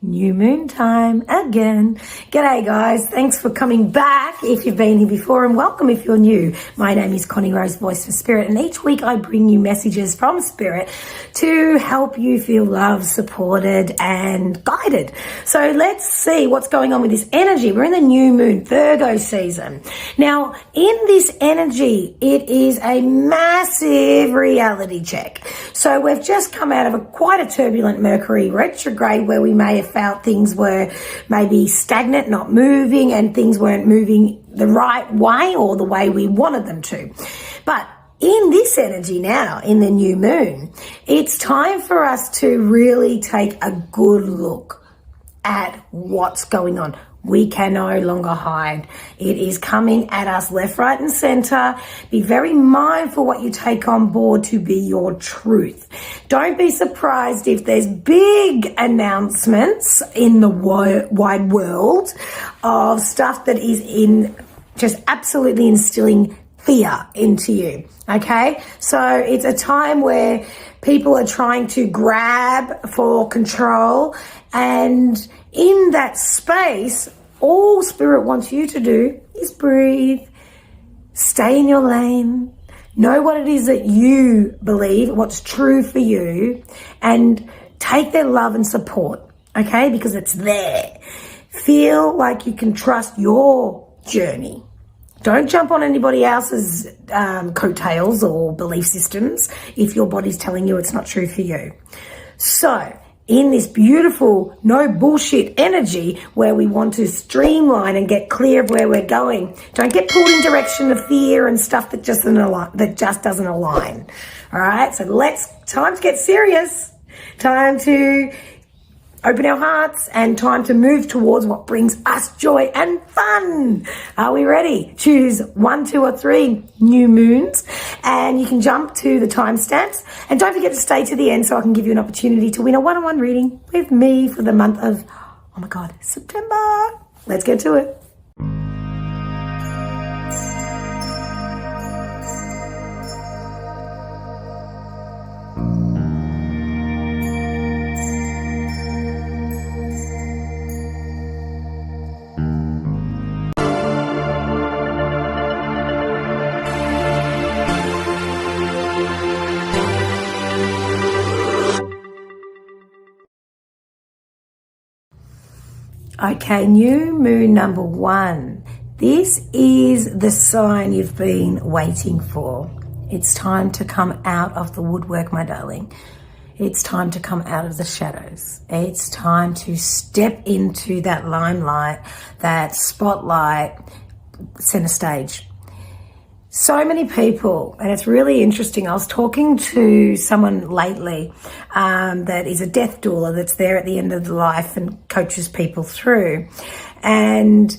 New moon time again. G'day guys, thanks for coming back if you've been here before, and welcome if you're new. My name is Connie Rose, Voice for Spirit, and each week I bring you messages from Spirit to help you feel loved, supported and guided. So let's see what's going on with this energy. We're in the new moon, Virgo season. Now in this energy, it is a massive reality check. So we've just come out of quite a turbulent Mercury retrograde where we may have felt things were maybe stagnant, not moving, and things weren't moving the right way or the way we wanted them to. But in this energy now, in the new moon, it's time for us to really take a good look at what's going on. We can no longer hide. It is coming at us left, right and center. Be very mindful what you take on board to be your truth. Don't be surprised if there's big announcements in the wide world of stuff that is in just absolutely instilling fear into you. Okay? So it's a time where people are trying to grab for control, and in that space, all Spirit wants you to do is breathe, stay in your lane, know what it is that you believe, what's true for you, and take their love and support, okay? Because it's there. Feel like you can trust your journey. Don't jump on anybody else's coattails or belief systems if your body's telling you it's not true for you. So, in this beautiful, no bullshit energy where we want to streamline and get clear of where we're going, don't get pulled in direction of fear and stuff that just doesn't align. All right, so time to get serious, time to open our hearts, and time to move towards what brings us joy and fun. Are we ready? Choose 1, 2 or 3 new moons, and you can jump to the timestamps. And don't forget to stay to the end so I can give you an opportunity to win a one-on-one reading with me for the month of, oh my God, September. Let's get to it. Okay, new moon number 1. This is the sign you've been waiting for. It's time to come out of the woodwork, my darling. It's time to come out of the shadows. It's time to step into that limelight, that spotlight, center stage. So many people, and it's really interesting. I was talking to someone lately that is a death doula that's there at the end of the life and coaches people through. And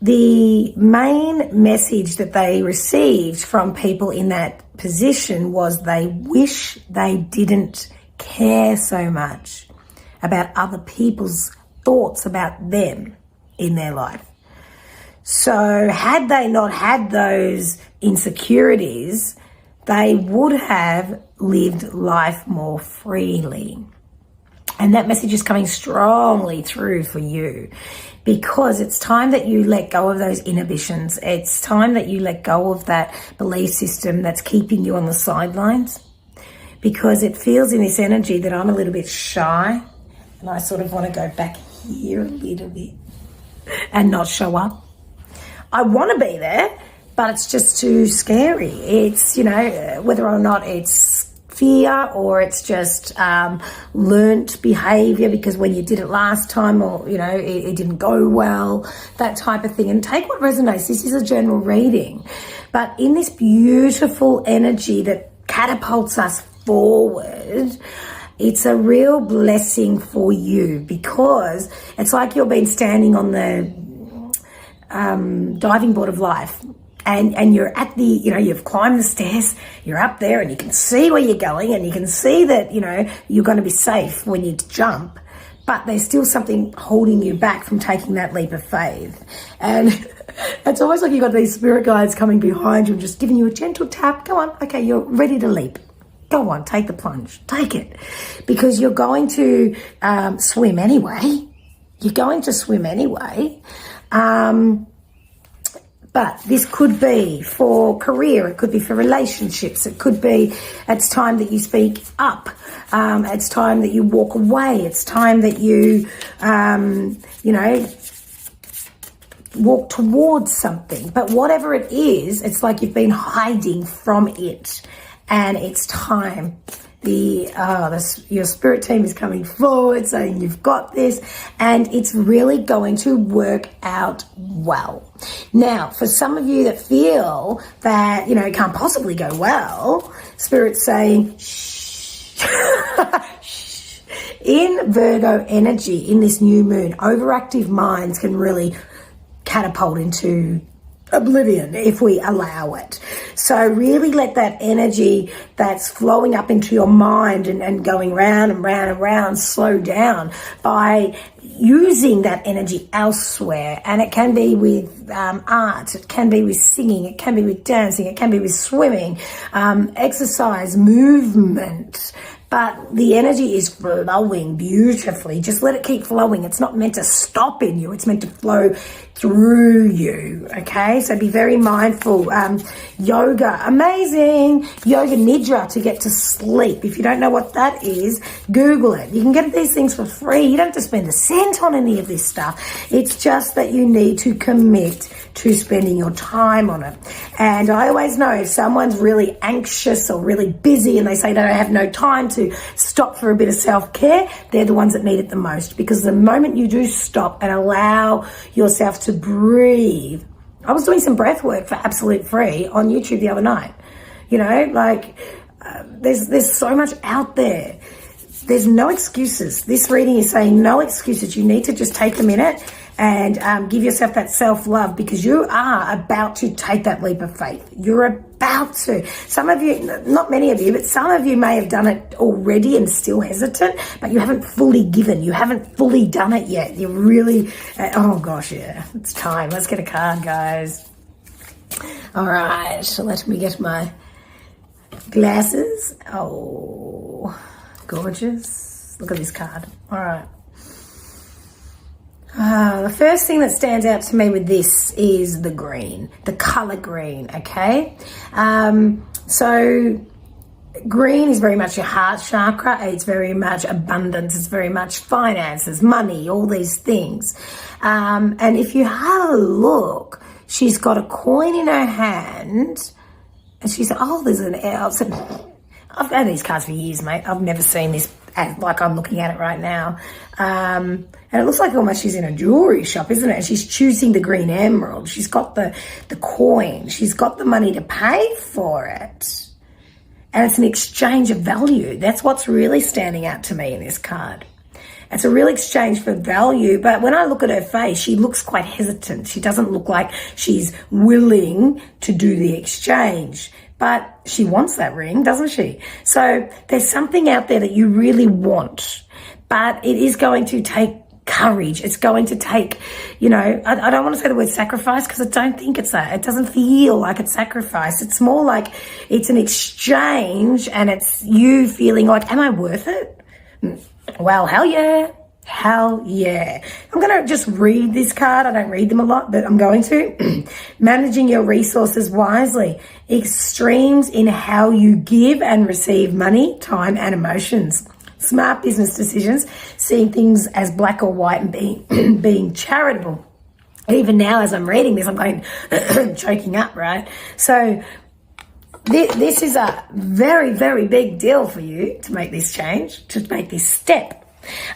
the main message that they received from people in that position was they wish they didn't care so much about other people's thoughts about them in their life. So had they not had those insecurities, they would have lived life more freely. And that message is coming strongly through for you, because it's time that you let go of those inhibitions. It's time that you let go of that belief system that's keeping you on the sidelines, because it feels in this energy that I'm a little bit shy and I sort of want to go back here a little bit and not show up. I want to be there, but it's just too scary. It's, whether or not it's fear or it's just learnt behavior because when you did it last time or, it didn't go well, that type of thing. And take what resonates. This is a general reading. But in this beautiful energy that catapults us forward, it's a real blessing for you, because it's like you've been standing on the diving board of life, and you're at the, you've climbed the stairs, you're up there and you can see where you're going and you can see that, you're going to be safe when you jump, but there's still something holding you back from taking that leap of faith. And it's almost like you've got these spirit guides coming behind you and just giving you a gentle tap. Go on, okay, you're ready to leap. Go on, take the plunge, take it, because you're going to swim anyway. You're going to swim anyway. But this could be for career, it could be for relationships, it could be it's time that you speak up, it's time that you walk away, it's time that you, walk towards something. But whatever it is, it's like you've been hiding from it, and it's time. Your spirit team is coming forward saying you've got this, and it's really going to work out well. Now, for some of you that feel that, it can't possibly go well, spirit's saying, shh. Shh. In Virgo energy, in this new moon, overactive minds can really catapult into oblivion if we allow it. So really let that energy that's flowing up into your mind and going round and round and round slow down by using that energy elsewhere. And it can be with art, it can be with singing, it can be with dancing, it can be with swimming, exercise, movement. But the energy is flowing beautifully. Just let it keep flowing. It's not meant to stop in you. It's meant to flow through you, okay? So be very mindful. Yoga, amazing. Yoga nidra, to get to sleep. If you don't know what that is, Google it. You can get these things for free. You don't have to spend a cent on any of this stuff. It's just that you need to commit to spending your time on it. And I always know if someone's really anxious or really busy and they say they don't have no time to stop for a bit of self-care, they're the ones that need it the most. Because the moment you do stop and allow yourself to breathe. I was doing some breath work for absolute free on YouTube the other night. There's so much out there. There's no excuses. This reading is saying no excuses. You need to just take a minute and give yourself that self-love, because you are about to take that leap of faith. You're about to. Some of you, not many of you, but some of you may have done it already and still hesitant, but you haven't fully given. You haven't fully done it yet. You're really, oh gosh, yeah, it's time. Let's get a card, guys. All right, so let me get my glasses. Oh, gorgeous. Look at this card. All right. The first thing that stands out to me with this is the green, the color green, okay? So green is very much your heart chakra. It's very much abundance. It's very much finances, money, all these things. And if you have a look, she's got a coin in her hand, and she said, oh, there's an L. I've had these cards for years, mate. I've never seen this like I'm looking at it right now. And it looks like almost she's in a jewelry shop, isn't it? And she's choosing the green emerald. She's got the coin. She's got the money to pay for it. And it's an exchange of value. That's what's really standing out to me in this card. It's a real exchange for value. But when I look at her face, she looks quite hesitant. She doesn't look like she's willing to do the exchange. But she wants that ring, doesn't she? So there's something out there that you really want, but it is going to take courage. It's going to take, I don't want to say the word sacrifice, because I don't think it's that. It doesn't feel like it's sacrifice. It's more like it's an exchange, and it's you feeling like, am I worth it? Well, hell yeah. Hell yeah. I'm going to just read this card. I don't read them a lot, but I'm going to. Managing your resources wisely. Extremes in how you give and receive money, time, and emotions. Smart business decisions. Seeing things as black or white and being charitable. Even now, as I'm reading this, I'm going choking up, right? So this is a very, very big deal for you to make this change, to make this step.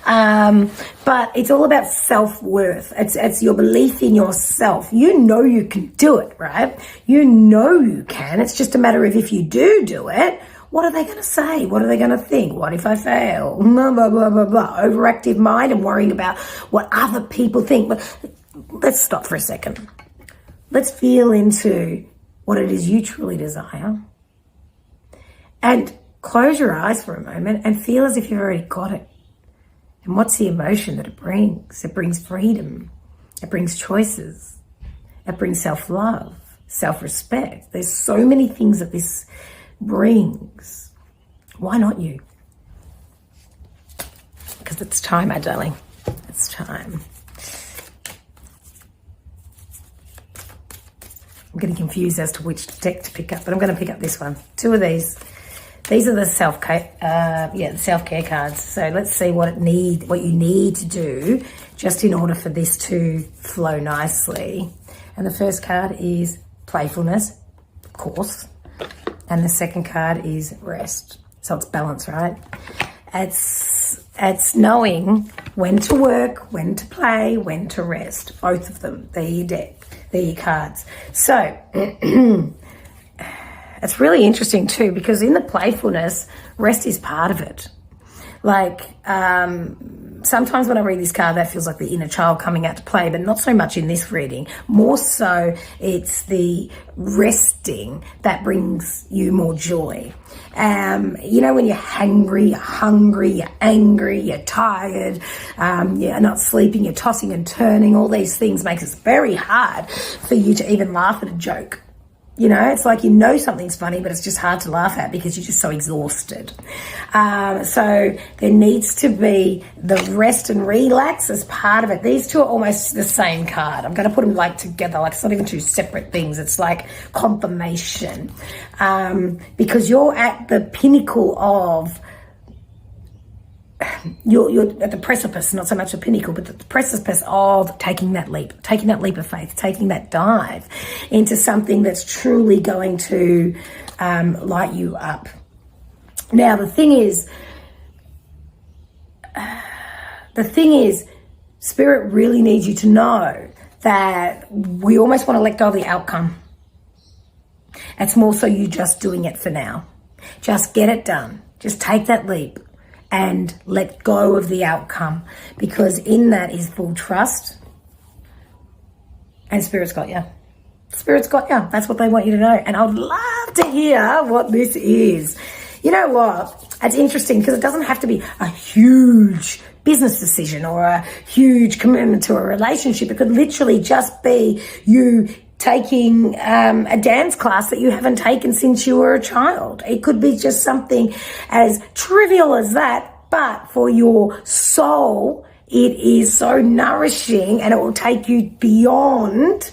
But it's all about self-worth. It's your belief in yourself. You know you can do it, right? You know you can. It's just a matter of if you do it, what are they going to say? What are they going to think? What if I fail? Blah, blah, blah, blah, blah. Overactive mind and worrying about what other people think. But let's stop for a second. Let's feel into what it is you truly desire. And close your eyes for a moment and feel as if you've already got it. And what's the emotion that it brings? It brings freedom. It brings choices. It brings self-love, self-respect. There's so many things that this brings. Why not you? Because it's time, my darling. It's time. I'm getting confused as to which deck to pick up, but I'm going to pick up this one. Two of these. These are the self-care, the self-care cards. So let's see what you need to do just in order for this to flow nicely. And the first card is playfulness, of course. And the second card is rest. So it's balance, right? It's knowing when to work, when to play, when to rest. Both of them. They're your deck. They're your cards. So it's really interesting too, because in the playfulness, rest is part of it. Like, sometimes when I read this card, that feels like the inner child coming out to play, but not so much in this reading. More so, it's the resting that brings you more joy. You know, when you're hungry, you're angry, you're tired, you're not sleeping, you're tossing and turning, all these things make it very hard for you to even laugh at a joke. You know, it's like you know something's funny, but it's just hard to laugh at because you're just so exhausted. So there needs to be the rest and relax as part of it. These two are almost the same card. I'm going to put them like together, like it's not even two separate things. It's like confirmation. Because you're at the pinnacle of, you're at the precipice, not so much the pinnacle, but the precipice of taking that leap of faith, taking that dive into something that's truly going to light you up. Now, the thing is, Spirit really needs you to know that we almost want to let go of the outcome. It's more so you just doing it for now. Just get it done. Just take that leap. And let go of the outcome, because in that is full trust, and Spirit's got you. Spirit's got you. That's what they want you to know. And I'd love to hear what this is. You know what? It's interesting because it doesn't have to be a huge business decision or a huge commitment to a relationship. It could literally just be you taking a dance class that you haven't taken since you were a child. It could be just something as trivial as that, but for your soul, it is so nourishing and it will take you beyond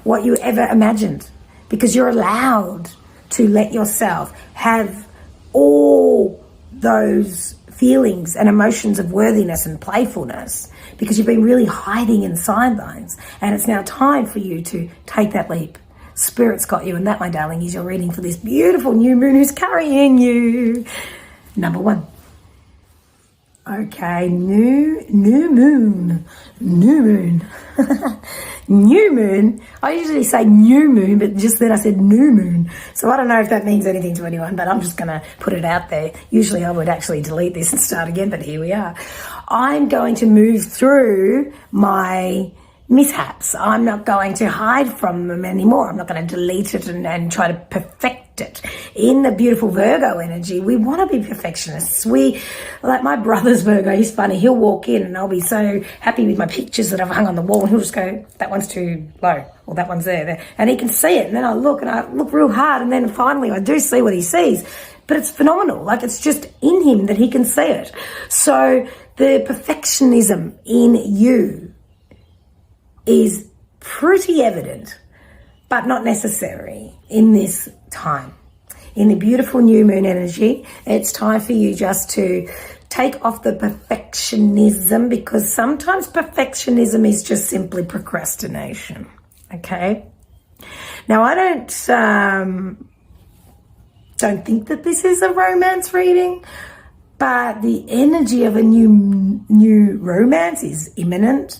what you ever imagined, because you're allowed to let yourself have all those feelings and emotions of worthiness and playfulness, because you've been really hiding in the sidelines, and it's now time for you to take that leap. Spirit's got you, and that, my darling, is your reading for this beautiful new moon who's carrying you. Number one. Okay, new moon. New moon. I usually say new moon, but just then I said new moon. So I don't know if that means anything to anyone, but I'm just going to put it out there. Usually I would actually delete this and start again, but here we are. I'm going to move through my mishaps. I'm not going to hide from them anymore. I'm not going to delete it and try to perfect it. In the beautiful Virgo energy, we want to be perfectionists. Like my brother's Virgo, he's funny. He'll walk in and I'll be so happy with my pictures that I've hung on the wall, and he'll just go, that one's too low, or that one's there. And he can see it, and then I look real hard, and then finally I do see what he sees. But it's phenomenal. Like, it's just in him that he can see it. So the perfectionism in you is pretty evident, but not necessary in this time. In the beautiful new moon energy, it's time for you just to take off the perfectionism, because sometimes perfectionism is just simply procrastination. Okay? Now, I don't think that this is a romance reading, but the energy of a new romance is imminent.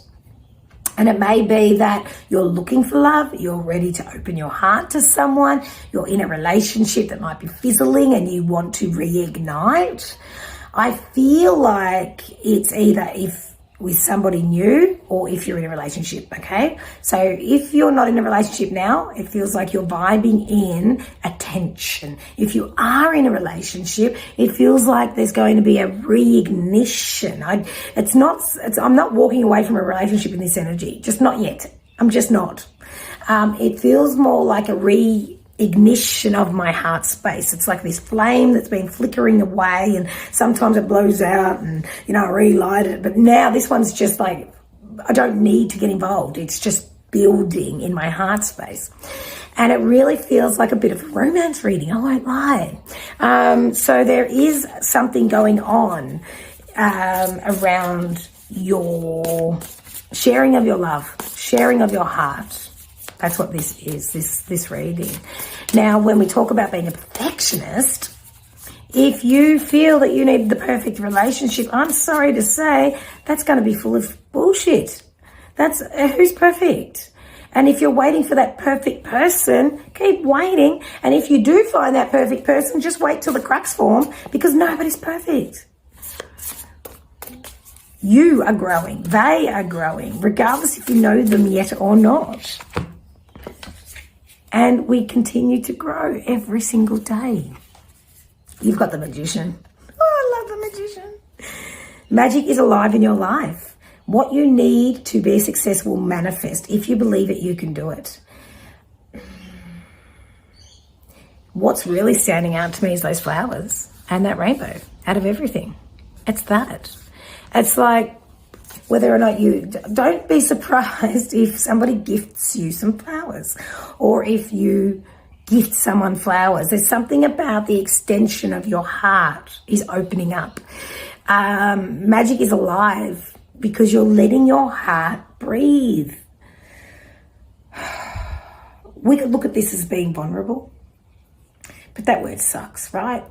And it may be that you're looking for love, you're ready to open your heart to someone, you're in a relationship that might be fizzling and you want to reignite. I feel like it's either with somebody new or if you're in a relationship, okay? So if you're not in a relationship now, it feels like you're vibing in attention. If you are in a relationship, it feels like there's going to be a reignition. I'm not walking away from a relationship in this energy, just not yet. I'm just not. It feels more like a ignition of my heart space. It's like this flame that's been flickering away, and sometimes it blows out and, I relight it. But now this one's just like, I don't need to get involved. It's just building in my heart space. And it really feels like a bit of a romance reading, I won't lie. So there is something going on around your sharing of your love, sharing of your heart. That's what this is, this reading. Now, when we talk about being a perfectionist, if you feel that you need the perfect relationship, I'm sorry to say, that's going to be full of bullshit. That's who's perfect? And if you're waiting for that perfect person, keep waiting. And if you do find that perfect person, just wait till the cracks form, because nobody's perfect. You are growing. They are growing, regardless if you know them yet or not. And we continue to grow every single day. You've got the magician. Oh, I love the magician. Magic is alive in your life. What you need to be successful will manifest. If you believe it, you can do it. What's really standing out to me is those flowers and that rainbow out of everything. It's that. It's like, whether or not don't be surprised if somebody gifts you some flowers, or if you gift someone flowers. There's something about the extension of your heart is opening up. Magic is alive because you're letting your heart breathe. We could look at this as being vulnerable, but that word sucks, right?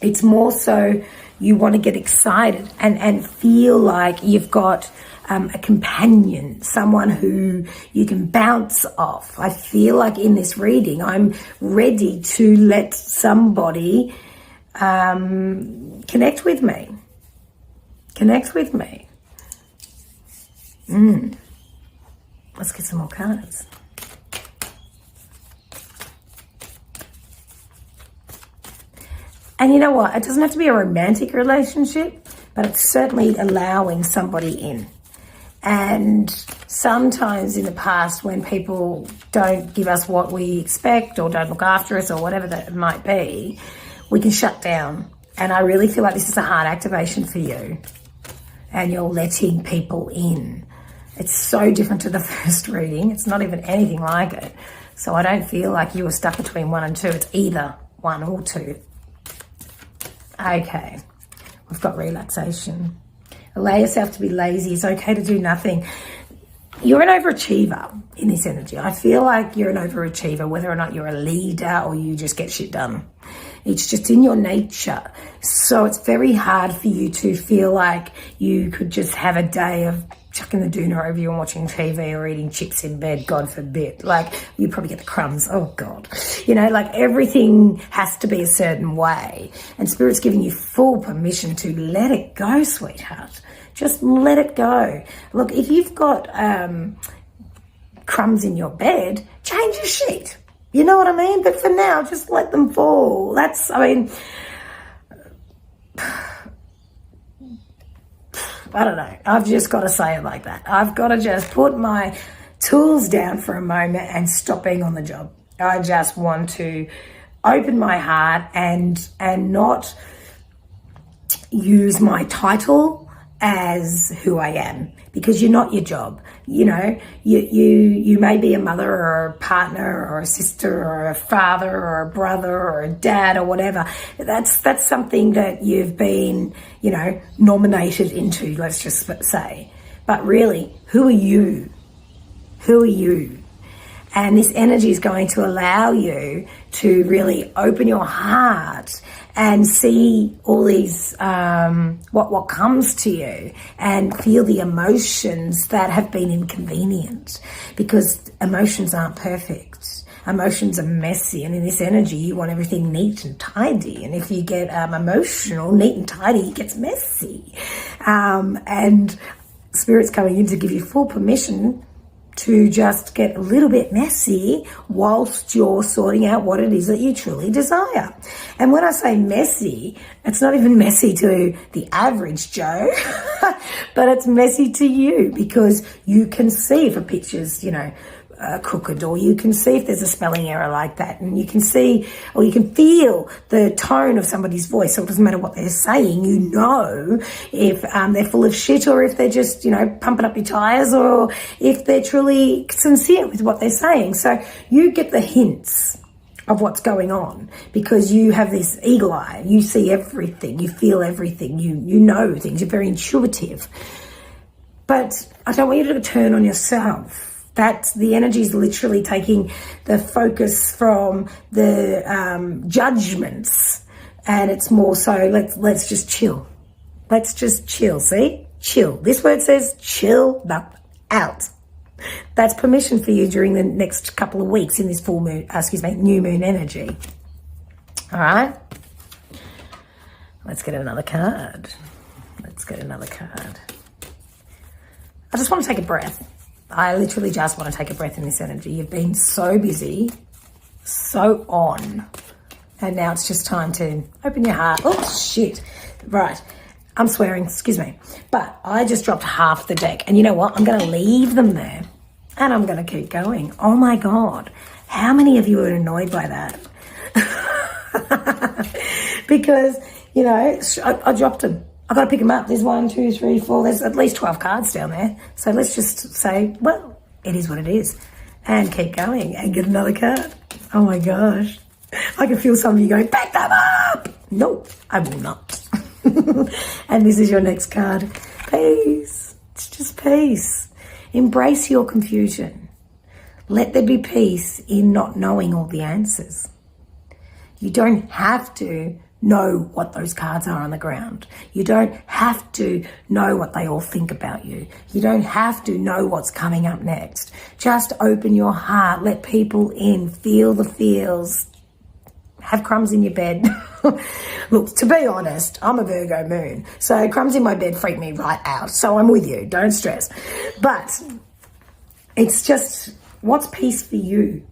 It's more so you want to get excited and feel like you've got a companion, someone who you can bounce off. I feel like in this reading, I'm ready to let somebody connect with me. Connect with me. Let's get some more cards. And you know what? It doesn't have to be a romantic relationship, but it's certainly allowing somebody in. And sometimes in the past, when people don't give us what we expect or don't look after us or whatever that might be, we can shut down. And I really feel like this is a heart activation for you. And you're letting people in. It's so different to the first reading. It's not even anything like it. So I don't feel like you were stuck between 1 and 2. It's either 1 or 2. Okay, we've got relaxation. Allow yourself to be lazy. It's okay to do nothing. You're an overachiever in this energy. I feel like you're an overachiever, whether or not you're a leader or you just get shit done. It's just in your nature. So it's very hard for you to feel like you could just have a day of chucking the doona over you and watching TV or eating chips in bed, God forbid. Like, you probably get the crumbs. Oh, God. Like everything has to be a certain way. And Spirit's giving you full permission to let it go, sweetheart. Just let it go. Look, if you've got crumbs in your bed, change your sheet. You know what I mean? But for now, just let them fall. I don't know. I've just got to say it like that. I've got to just put my tools down for a moment and stop being on the job. I just want to open my heart and not use my title as who I am, because you're not your job. You may be a mother or a partner or a sister or a father or a brother or a dad or whatever. That's something that you've been, nominated into, let's just say. But really, who are you? Who are you? And this energy is going to allow you to really open your heart and see all these, what comes to you, and feel the emotions that have been inconvenient, because emotions aren't perfect. Emotions are messy, and in this energy, you want everything neat and tidy. And if you get emotional, neat and tidy, it gets messy. And Spirit's coming in to give you full permission to just get a little bit messy whilst you're sorting out what it is that you truly desire. And when I say messy, it's not even messy to the average Joe, but it's messy to you, because you can see for pictures, crooked, or you can see if there's a spelling error like that, and you can see or you can feel the tone of somebody's voice. So it doesn't matter what they're saying, you know if they're full of shit, or if they're just, pumping up your tires, or if they're truly sincere with what they're saying. So you get the hints of what's going on because you have this eagle eye. You see everything, you feel everything, you know things, you're very intuitive. But I don't want you to turn on yourself. That the energy is literally taking the focus from the judgments, and it's more so let's just chill. Let's just chill. See, chill. This word says chill out. That's permission for you during the next couple of weeks in this new moon energy. All right. Let's get another card. I just want to take a breath. I literally just want to take a breath in this energy. You've been so busy, so on, and now it's just time to open your heart. Oh, shit. Right. I'm swearing, excuse me. But I just dropped half the deck. And you know what? I'm going to leave them there. And I'm going to keep going. Oh, my God. How many of you are annoyed by that? Because, I dropped them. I've got to pick them up. There's 1, 2, 3, 4. There's at least 12 cards down there. So let's just say, well, it is what it is. And keep going and get another card. Oh, my gosh. I can feel some of you going, back them up. No, I will not. And this is your next card. Peace. It's just peace. Embrace your confusion. Let there be peace in not knowing all the answers. You don't have to know what those cards are on the ground. You don't have to know what they all think about you. You don't have to know what's coming up next. Just open your heart. Let people in. Feel the feels. Have crumbs in your bed. Look, to be honest, I'm a Virgo moon, so crumbs in my bed freak me right out. So I'm with you, don't stress. But it's just, what's peace for you?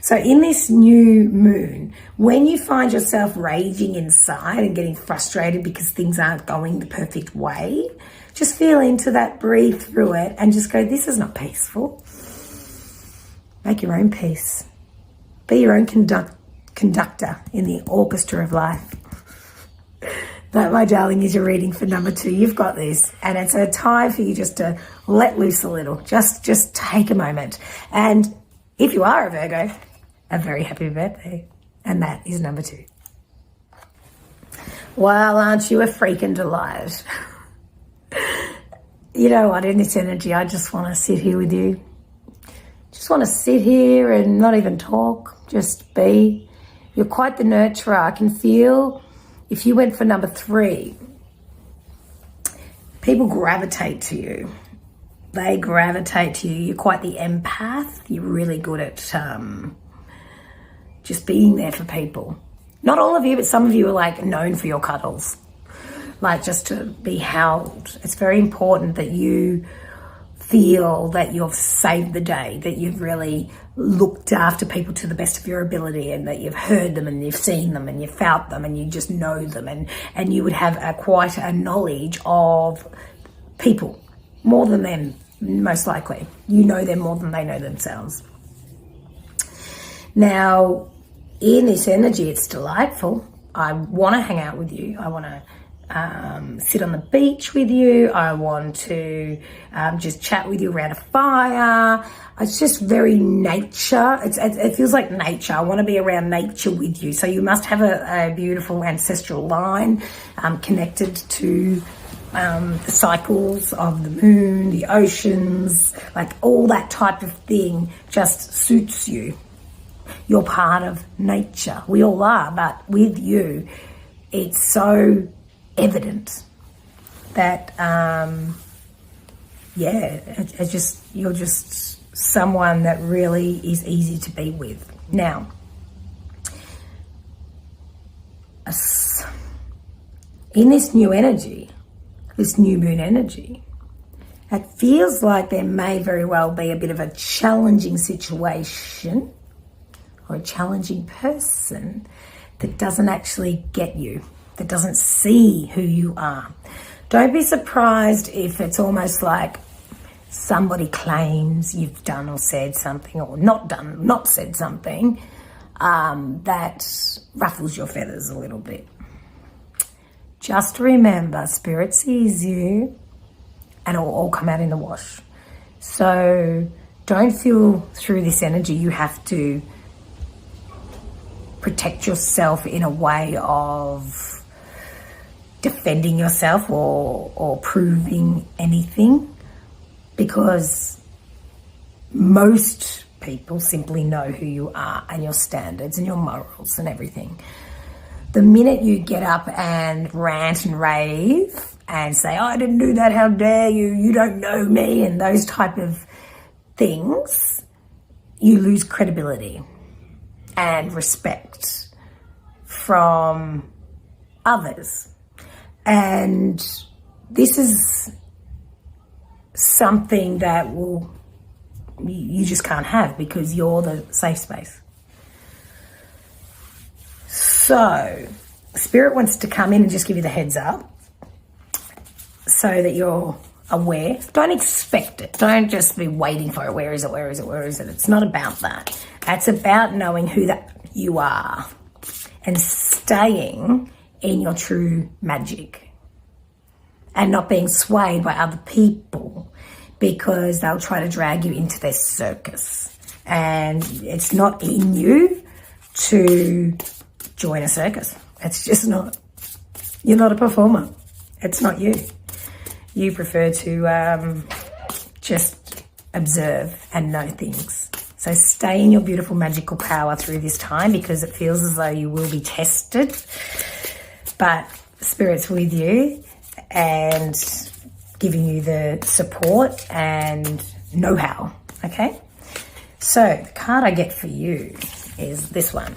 So in this new moon, when you find yourself raging inside and getting frustrated because things aren't going the perfect way, just feel into that, breathe through it, and just go, this is not peaceful. Make your own peace. Be your own conductor in the orchestra of life. That, my darling, is your reading for number 2. You've got this. And it's a time for you just to let loose a little. Just take a moment. And if you are a Virgo, a very happy birthday. And that is number 2. Well, aren't you a freaking delight? You know what, in this energy, I just want to sit here with you. Just want to sit here and not even talk, just be. You're quite the nurturer. I can feel if you went for number 3, people gravitate to you. They gravitate to you. You're quite the empath. You're really good at just being there for people. Not all of you, but some of you are known for your cuddles. Just to be held. It's very important that you feel that you've saved the day, that you've really looked after people to the best of your ability, and that you've heard them and you've seen them and you've felt them and you just know them, and you would have quite a knowledge of people, more than them, most likely. You know them more than they know themselves. Now, in this energy, it's delightful. I want to hang out with you. I want to sit on the beach with you. I want to just chat with you around a fire. It's just very nature. It feels like nature. I want to be around nature with you. So you must have a beautiful ancestral line connected to the cycles of the moon, the oceans, all that type of thing just suits you. You're part of nature. We all are, but with you, it's so evident that, you're just someone that really is easy to be with. Now, in this new energy, this new moon energy, it feels like there may very well be a bit of a challenging situation or a challenging person that doesn't actually get you, that doesn't see who you are. Don't be surprised if it's almost like somebody claims you've done or said something, or not said something, that ruffles your feathers a little bit. Just remember, Spirit sees you and it'll all come out in the wash. So don't feel through this energy you have to protect yourself in a way of defending yourself or proving anything, because most people simply know who you are and your standards and your morals and everything. The minute you get up and rant and rave and say, "Oh, I didn't do that, how dare you, you don't know me," and those type of things, you lose credibility and respect from others. And this is something that you just can't have, because you're the safe space. So Spirit wants to come in and just give you the heads up so that you're aware. Don't expect it. Don't just be waiting for it. Where is it? Where is it? Where is it? It's not about that. It's about knowing who that you are and staying in your true magic and not being swayed by other people, because they'll try to drag you into their circus. And it's not in you to join a circus. It's just not. You're not a performer. It's not you. You prefer to just observe and know things. So stay in your beautiful magical power through this time, because it feels as though you will be tested. But Spirit's with you and giving you the support and know-how, okay? So the card I get for you is this one.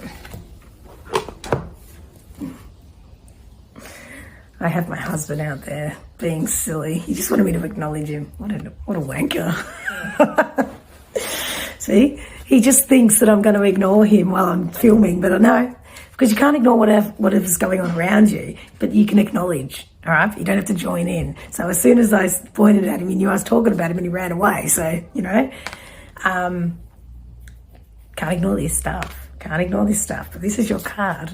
I have my husband out there being silly. He just wanted me to acknowledge him. What a wanker. See? He just thinks that I'm going to ignore him while I'm filming, but I know. Because you can't ignore whatever's going on around you, but you can acknowledge, all right? You don't have to join in. So as soon as I pointed at him, he knew I was talking about him and he ran away. So, can't ignore this stuff. Can't ignore this stuff. But this is your card.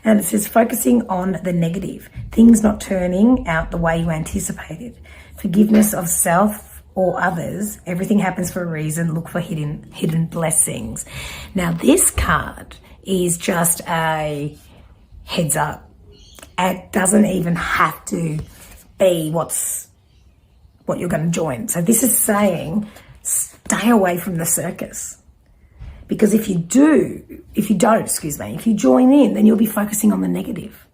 And it says, focusing on the negative, things not turning out the way you anticipated, forgiveness of self or others, everything happens for a reason, look for hidden blessings. Now this card is just a heads up. It doesn't even have to be what you're going to join. So this is saying, stay away from the circus. Because if you join in, then you'll be focusing on the negative.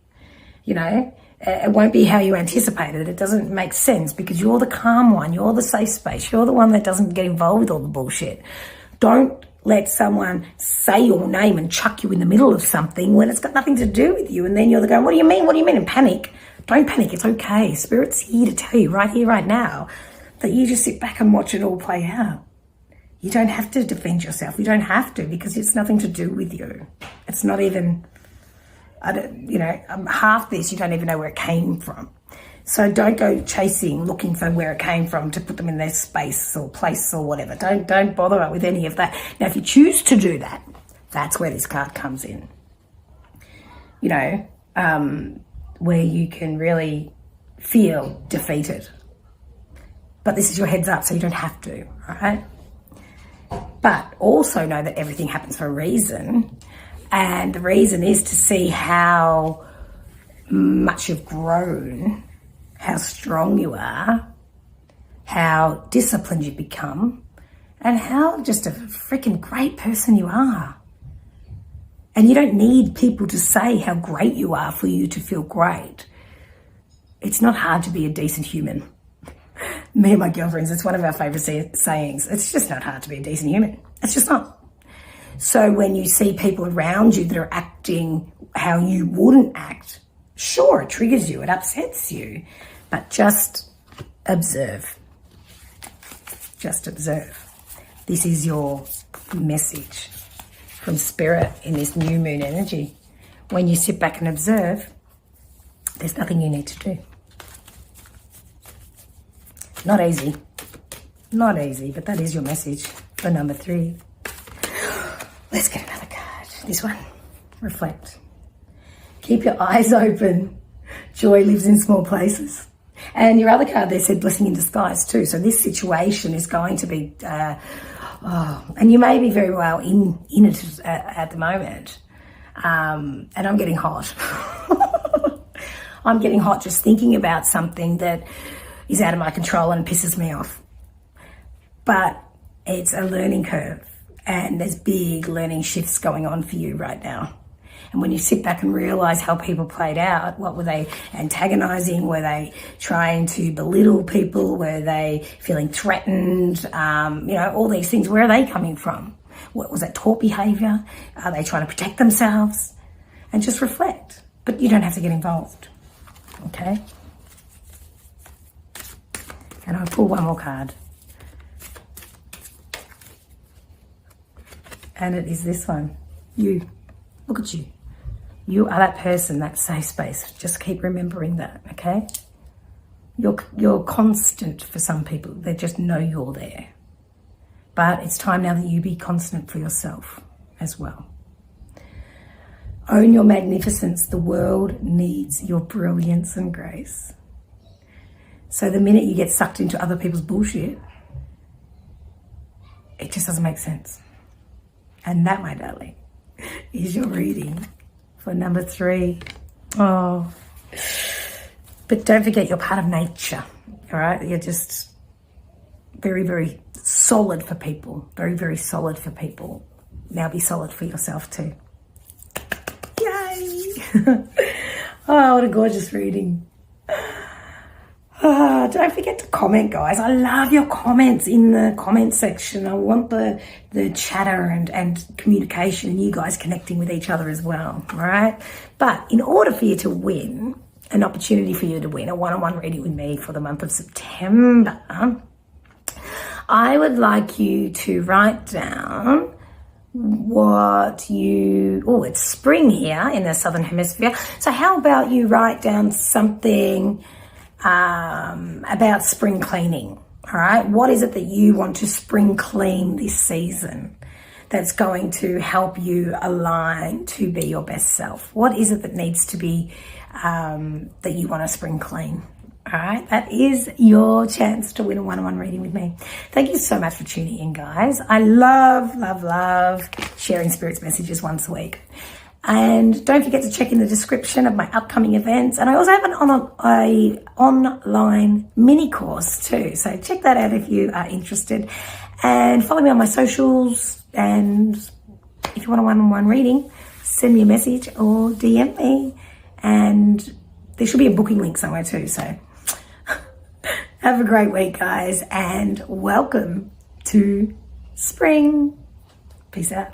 It won't be how you anticipated. It doesn't make sense, because you're the calm one. You're the safe space. You're the one that doesn't get involved with all the bullshit. Don't let someone say your name and chuck you in the middle of something when it's got nothing to do with you. And then you're going, what do you mean? What do you mean? And panic. Don't panic. It's okay. Spirit's here to tell you right here, right now, that you just sit back and watch it all play out. You don't have to defend yourself. You don't have to, because it's nothing to do with you. It's not even, half this, you don't even know where it came from. So don't go looking for where it came from to put them in their space or place or whatever. Don't bother with any of that. Now, if you choose to do that, that's where this card comes in. Where you can really feel defeated. But this is your heads up, so you don't have to, all right? But also know that everything happens for a reason. And the reason is to see how much you've grown, how strong you are, how disciplined you've become, and how just a freaking great person you are. And you don't need people to say how great you are for you to feel great. It's not hard to be a decent human. Me and my girlfriends, it's one of our favourite sayings. It's just not hard to be a decent human. It's just not. So when you see people around you that are acting how you wouldn't act, sure, it triggers you, it upsets you, but just observe. Just observe. This is your message from Spirit in this new moon energy. When you sit back and observe, there's nothing you need to do. Not easy. Not easy, but that is your message for number 3. Let's get another card. This one. Reflect. Keep your eyes open. Joy lives in small places. And your other card there said blessing in disguise too. So this situation is going to be, and you may be very well in it at the moment. And I'm getting hot. I'm getting hot just thinking about something that is out of my control and pisses me off. But it's a learning curve, and there's big learning shifts going on for you right now. And when you sit back and realize how people played out, what were they antagonizing? Were they trying to belittle people? Were they feeling threatened? All these things, where are they coming from? What was that taught behavior? Are they trying to protect themselves? And just reflect. But you don't have to get involved. Okay? And I'll pull one more card. And it is this one. You. Look at you. You are that person, that safe space. Just keep remembering that, okay? You're constant for some people. They just know you're there. But it's time now that you be constant for yourself as well. Own your magnificence. The world needs your brilliance and grace. So the minute you get sucked into other people's bullshit, it just doesn't make sense. And that, my darling, is your reading for number 3. Oh, but don't forget you're part of nature, all right? You're just very, very solid for people. Very, very solid for people. Now be solid for yourself too. Yay! Oh, what a gorgeous reading. Don't forget to comment, guys. I love your comments in the comment section. I want the chatter and communication and you guys connecting with each other as well, all right? But in order for you to win, an opportunity for you to win a one-on-one reading with me for the month of September, I would like you to write down it's spring here in the Southern Hemisphere. So how about you write down something about spring cleaning, all right? What is it that you want to spring clean this season that's going to help you align to be your best self? What is it that needs to be, that you want to spring clean? All right, that is your chance to win a one-on-one reading with me. Thank you so much for tuning in, guys. I love, love, love sharing Spirit's messages once a week. And don't forget to check in the description of my upcoming events. And I also have an online mini course too. So check that out if you are interested. And follow me on my socials. And if you want a one-on-one reading, send me a message or DM me. And there should be a booking link somewhere too. So have a great week, guys. And welcome to spring. Peace out.